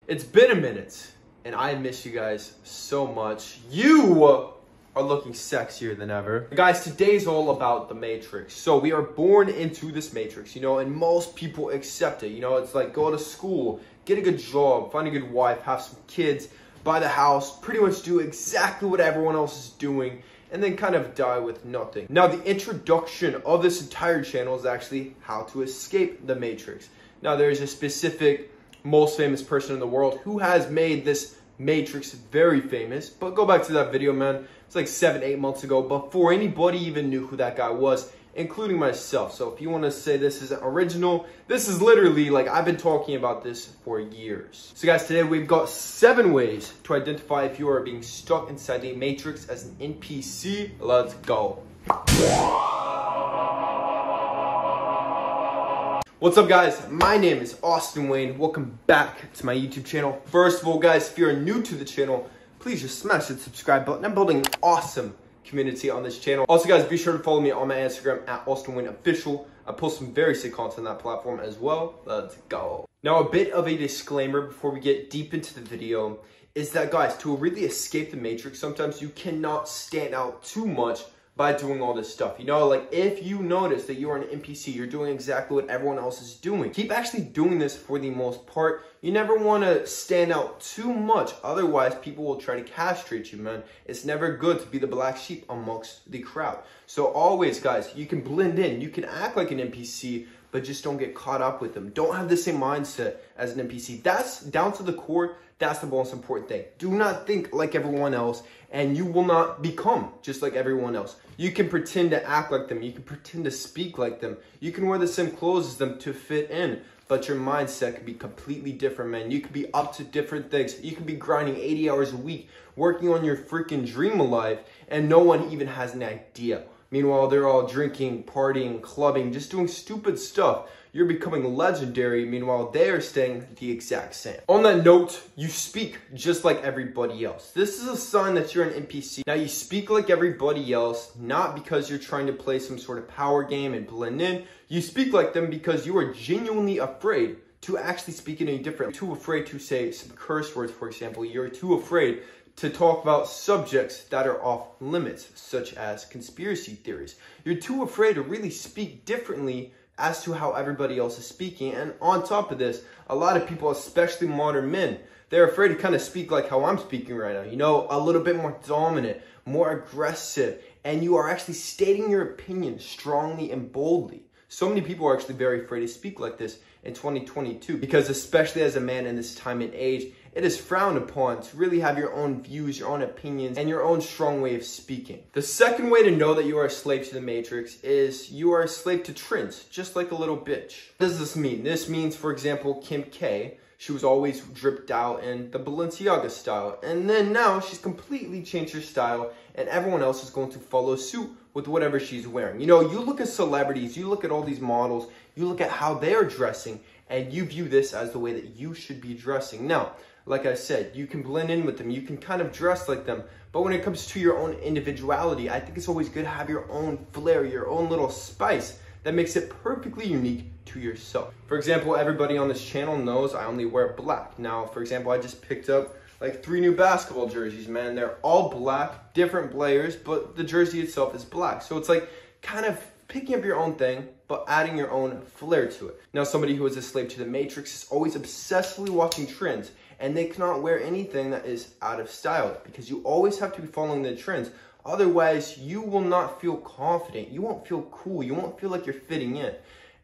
It's been a minute, and I miss you guys so much. You are looking sexier than ever. Guys, today's all about the Matrix. So we are born into this Matrix, you know, and most people accept it. You know, it's like go to school, get a good job, find a good wife, have some kids, buy the house, pretty much do exactly what everyone else is doing, and then kind of die with nothing. Now, the introduction of this entire channel is actually how to escape the Matrix. Now, there's a specific most famous person in the world who has made this Matrix very famous, but go back to that video, man. It's like 7-8 months ago before anybody even knew who that guy was, including myself. So if you want to say this is original, this is literally like I've been talking about this for years. So guys, today we've got 7 ways to identify if you are being stuck inside the Matrix as an NPC. Let's go. What's up, guys? My name is Austin Wayne. Welcome back to my YouTube channel. First of all, guys, if you're new to the channel, please just smash that subscribe button. I'm building an awesome community on this channel. Also, guys, be sure to follow me on my Instagram at Austin Wayne Official. I post some very sick content on that platform as well. Let's go. Now, a bit of a disclaimer before we get deep into the video is that, guys, to really escape the Matrix, sometimes you cannot stand out too much by doing all this stuff. You know, like if you notice that you're an NPC, you're doing exactly what everyone else is doing. Keep actually doing this for the most part. You never want to stand out too much. Otherwise, people will try to castrate you, man. It's never good to be the black sheep amongst the crowd. So always, guys, you can blend in. You can act like an NPC, but just don't get caught up with them. Don't have the same mindset as an NPC. That's down to the core. That's the most important thing. Do not think like everyone else, and you will not become just like everyone else. You can pretend to act like them. You can pretend to speak like them. You can wear the same clothes as them to fit in, but your mindset can be completely different, man. You could be up to different things. You could be grinding 80 hours a week, working on your freaking dream of life, and no one even has an idea. Meanwhile, they're all drinking, partying, clubbing, just doing stupid stuff. You're becoming legendary. Meanwhile, they are staying the exact same. On that note, you speak just like everybody else. This is a sign that you're an NPC. Now, you speak like everybody else, not because you're trying to play some sort of power game and blend in. You speak like them because you are genuinely afraid to actually speak in any different. Too afraid to say some curse words, for example. You're too afraid to talk about subjects that are off limits, such as conspiracy theories. You're too afraid to really speak differently as to how everybody else is speaking. And on top of this, a lot of people, especially modern men, they're afraid to kind of speak like how I'm speaking right now. You know, a little bit more dominant, more aggressive, and you are actually stating your opinion strongly and boldly. So many people are actually very afraid to speak like this in 2022 because, especially as a man in this time and age, it is frowned upon to really have your own views, your own opinions, and your own strong way of speaking. The second way to know that you are a slave to the Matrix is you are a slave to trends, just like a little bitch. What does this mean? This means, for example, Kim K. She was always dripped out in the Balenciaga style, and then now she's completely changed her style, and everyone else is going to follow suit with whatever she's wearing. You know, you look at celebrities, you look at all these models, you look at how they're dressing, and you view this as the way that you should be dressing. Now, like I said, you can blend in with them, you can kind of dress like them, but when it comes to your own individuality, I think it's always good to have your own flair, your own little spice that makes it perfectly unique to yourself. For example, everybody on this channel knows I only wear black. Now, for example, I just picked up like 3 new basketball jerseys, man. They're all black, different players, but the jersey itself is black. So it's like kind of picking up your own thing, but adding your own flair to it. Now, somebody who is a slave to the Matrix is always obsessively watching trends, and they cannot wear anything that is out of style because you always have to be following the trends. Otherwise, you will not feel confident. You won't feel cool. You won't feel like you're fitting in.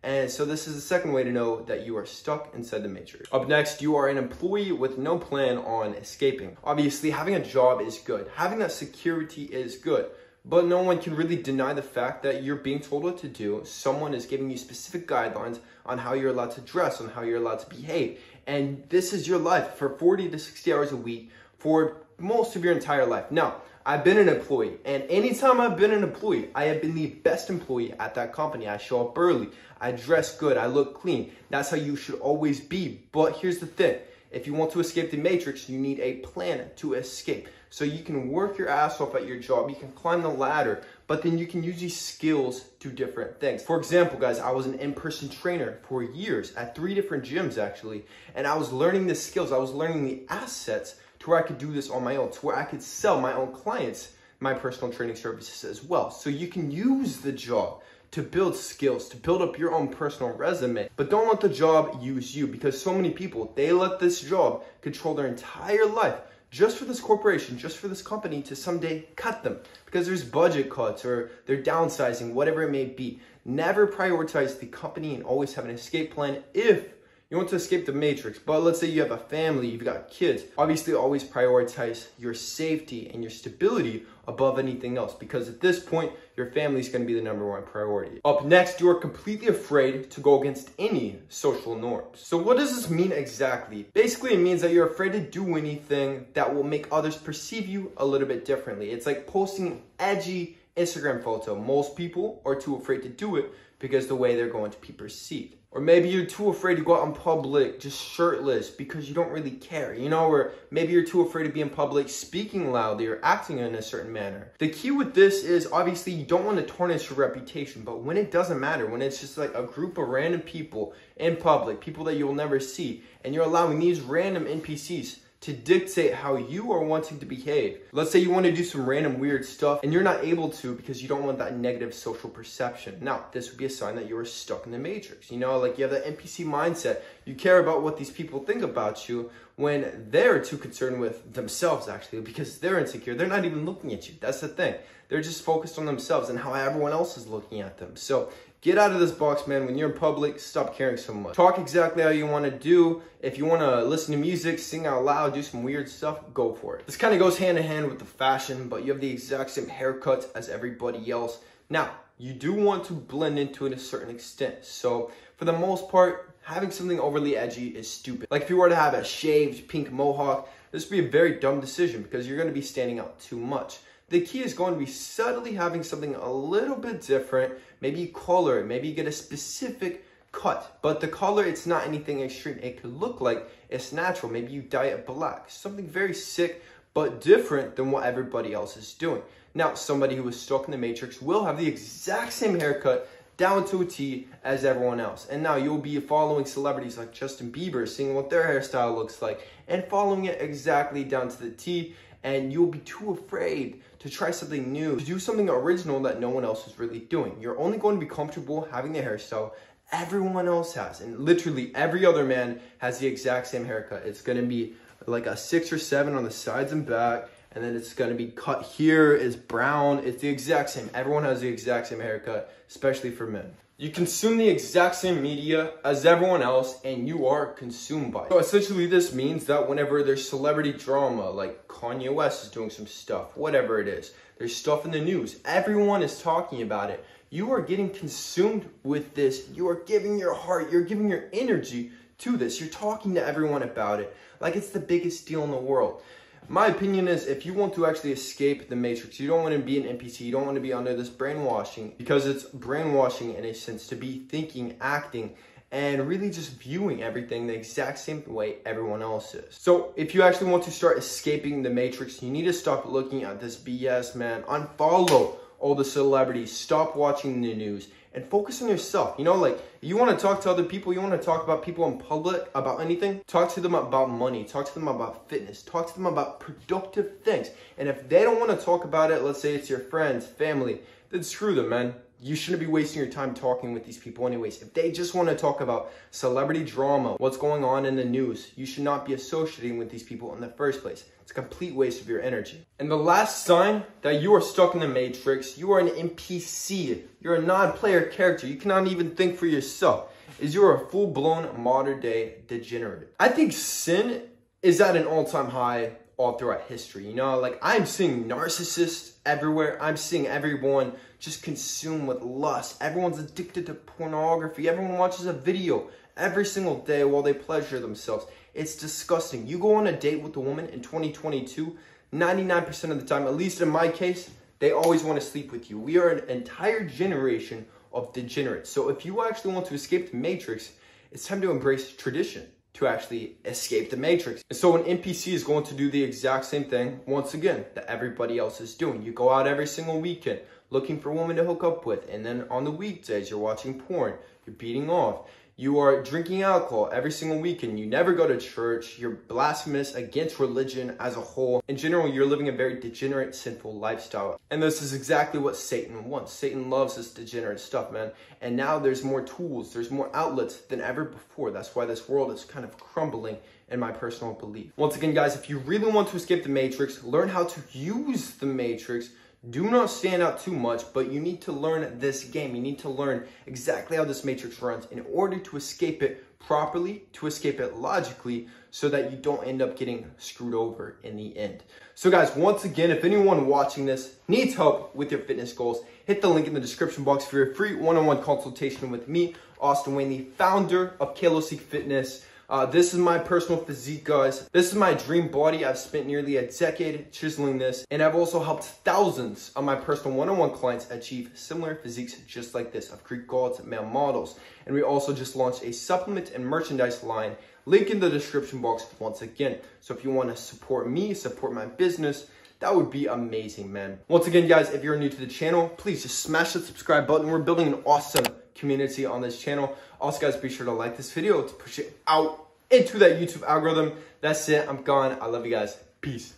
And so this is the second way to know that you are stuck inside the Matrix. Up next, you are an employee with no plan on escaping. Obviously, having a job is good. Having that security is good. But no one can really deny the fact that you're being told what to do. Someone is giving you specific guidelines on how you're allowed to dress, on how you're allowed to behave. And this is your life for 40 to 60 hours a week for most of your entire life. Now, I've been an employee, and anytime I've been an employee, I have been the best employee at that company. I show up early, I dress good, I look clean. That's how you should always be. But here's the thing. if you want to escape the matrix, you need a plan to escape. So you can work your ass off at your job, you can climb the ladder, but then you can use these skills to different things. For example, guys, I was an in-person trainer for years at 3 different gyms actually, and I was learning the skills, I was learning the assets to where I could do this on my own, to where I could sell my own clients my personal training services as well. So you can use the job to build skills, to build up your own personal resume, but don't let the job use you, because so many people, they let this job control their entire life just for this corporation, just for this company to someday cut them because there's budget cuts or they're downsizing, whatever it may be. Never prioritize the company and always have an escape plan if you want to escape the matrix. But let's say you have a family, you've got kids. Obviously, always prioritize your safety and your stability above anything else, because at this point, your family is going to be the #1 priority. Up next, you are completely afraid to go against any social norms. So what does this mean exactly? Basically, it means that you're afraid to do anything that will make others perceive you a little bit differently. It's like posting an edgy Instagram photo. Most people are too afraid to do it because the way they're going to be perceived. Or maybe you're too afraid to go out in public just shirtless because you don't really care, you know, or maybe you're too afraid to be in public speaking loudly or acting in a certain manner. The key with this is obviously you don't want to tarnish your reputation, but when it doesn't matter, when it's just like a group of random people in public, people that you'll never see, and you're allowing these random NPCs to dictate how you are wanting to behave. Let's say you want to do some random weird stuff and you're not able to because you don't want that negative social perception. Now, this would be a sign that you are stuck in the matrix. You know, like you have that NPC mindset. You care about what these people think about you when they're too concerned with themselves actually, because they're insecure. They're not even looking at you. That's the thing. They're just focused on themselves and how everyone else is looking at them. So get out of this box, man. When you're in public, stop caring so much. Talk exactly how you want to do. If you want to listen to music, sing out loud, do some weird stuff, go for it. This kind of goes hand in hand with the fashion, but you have the exact same haircut as everybody else. Now, you do want to blend into it a certain extent. So for the most part, having something overly edgy is stupid. Like if you were to have a shaved pink mohawk, this would be a very dumb decision because you're going to be standing out too much. The key is going to be subtly having something a little bit different. Maybe you color it, maybe you get a specific cut, but the color, it's not anything extreme. It could look like it's natural. Maybe you dye it black, something very sick, but different than what everybody else is doing. Now, somebody who is stuck in the matrix will have the exact same haircut down to a T as everyone else. And now you'll be following celebrities like Justin Bieber, seeing what their hairstyle looks like, and following it exactly down to the T. And you'll be too afraid to try something new, to do something original that no one else is really doing. You're only going to be comfortable having the hairstyle everyone else has. And literally every other man has the exact same haircut. It's going to be like a 6 or 7 on the sides and back. And then it's going to be cut here, is brown. It's the exact same. Everyone has the exact same haircut, especially for men. You consume the exact same media as everyone else and you are consumed by it. So essentially this means that whenever there's celebrity drama, like Kanye West is doing some stuff, whatever it is, there's stuff in the news, everyone is talking about it. You are getting consumed with this. You are giving your heart, you're giving your energy to this. You're talking to everyone about it like it's the biggest deal in the world. My opinion is if you want to actually escape the matrix, you don't want to be an NPC, you don't want to be under this brainwashing, because it's brainwashing in a sense to be thinking, acting, and really just viewing everything the exact same way everyone else is. So if you actually want to start escaping the matrix, you need to stop looking at this BS, man. Unfollow all the celebrities, stop watching the news, and focus on yourself. You know, like, you want to talk to other people, you want to talk about people in public, about anything, talk to them about money, talk to them about fitness, talk to them about productive things. And if they don't want to talk about it, let's say it's your friends, family, then screw them, man. You shouldn't be wasting your time talking with these people anyways. If they just want to talk about celebrity drama, what's going on in the news, you should not be associating with these people in the first place. It's a complete waste of your energy. And the last sign that you are stuck in the matrix, you are an NPC, you're a non-player character, you cannot even think for yourself, is you're a full-blown modern-day degenerate. I think sin is at an all-time high all throughout history, you know? Like, I'm seeing narcissists everywhere. I'm seeing everyone just consumed with lust. Everyone's addicted to pornography. Everyone watches a video every single day while they pleasure themselves. It's disgusting. You go on a date with a woman in 2022, 99% of the time, at least in my case, they always want to sleep with you. We are an entire generation of degenerates. So if you actually want to escape the matrix, it's time to embrace tradition. to actually escape the matrix. And so an NPC is going to do the exact same thing, once again, that everybody else is doing. You go out every single weekend looking for a woman to hook up with, and then on the weekdays, you're watching porn, you're beating off, you are drinking alcohol every single weekend, you never go to church, you're blasphemous against religion as a whole. In general, you're living a very degenerate, sinful lifestyle. And this is exactly what Satan wants. Satan loves this degenerate stuff, man. And now there's more tools, there's more outlets than ever before. That's why this world is kind of crumbling, in my personal belief. Once again, guys, if you really want to escape the matrix, learn how to use the matrix. Do not stand out too much, but you need to learn this game. You need to learn exactly how this matrix runs in order to escape it properly, to escape it logically, so that you don't end up getting screwed over in the end. So guys, once again, if anyone watching this needs help with your fitness goals, hit the link in the description box for your free one-on-one consultation with me, Austin Wayne, the founder of KALOSIQUE Fitness. This is my personal physique, guys. This is my dream body. I've spent nearly a decade chiseling this, and I've also helped thousands of my personal one-on-one clients achieve similar physiques just like this, of Greek gods, male models. And we also just launched a supplement and merchandise line, link in the description box once again. So if you want to support me, support my business, that would be amazing, man. Once again, guys, if you're new to the channel, please just smash the subscribe button. We're building an awesome community on this channel. Also, guys, be sure to like this video to push it out into that YouTube algorithm. That's it. I'm gone. I love you guys. Peace.